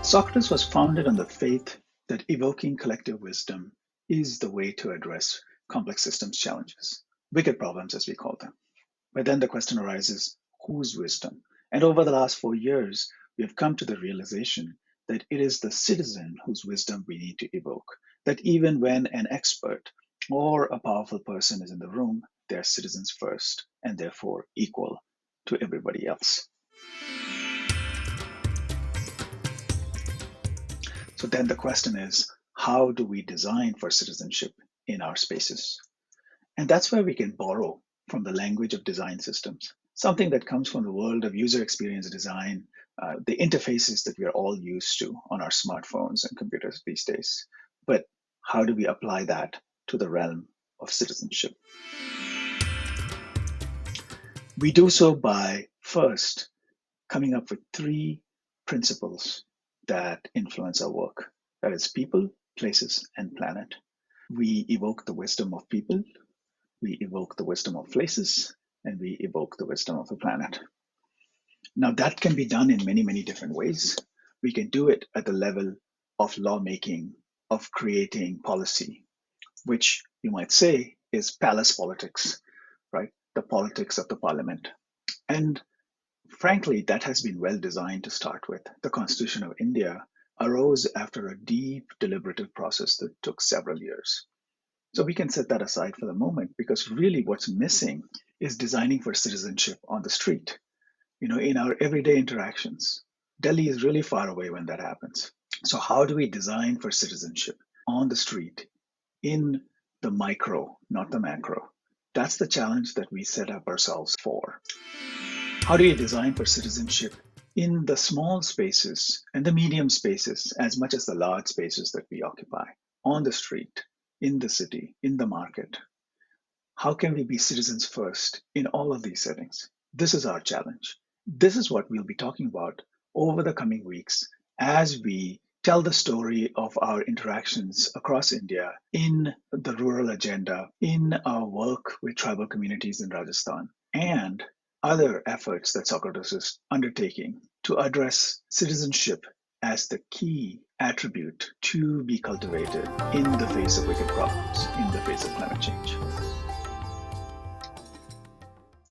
Socrates was founded on the faith that evoking collective wisdom is the way to address complex systems challenges, wicked problems as we call them. But then the question arises, whose wisdom? And over the last 4 years, we have come to the realization that it is the citizen whose wisdom we need to evoke. That even when an expert or a powerful person is in the room, they are citizens first and therefore equal to everybody else. So then the question is, how do we design for citizenship in our spaces? And that's where we can borrow from the language of design systems, something that comes from the world of user experience design, the interfaces that we are all used to on our smartphones and computers these days. But how do we apply that to the realm of citizenship? We do so by first coming up with 3 principles that influence our work. That is people, places, and planet. We evoke the wisdom of people, we evoke the wisdom of places, and we evoke the wisdom of the planet. Now, that can be done in many, many different ways. We can do it at the level of lawmaking, of creating policy, which you might say is palace politics, right? The politics of the parliament. And frankly, that has been well designed to start with. The Constitution of India arose after a deep deliberative process that took several years. So we can set that aside for the moment because really what's missing is designing for citizenship on the street, in our everyday interactions. Delhi is really far away when that happens. So how do we design for citizenship on the street in the micro, not the macro? That's the challenge that we set up ourselves for. How do you design for citizenship in the small spaces and the medium spaces as much as the large spaces that we occupy on the street, in the city, in the market? How can we be citizens first in all of these settings? This is our challenge. This is what we'll be talking about over the coming weeks as we tell the story of our interactions across India in the rural agenda, in our work with tribal communities in Rajasthan, and other efforts that Socratus is undertaking to address citizenship as the key attribute to be cultivated in the face of wicked problems, in the face of climate change.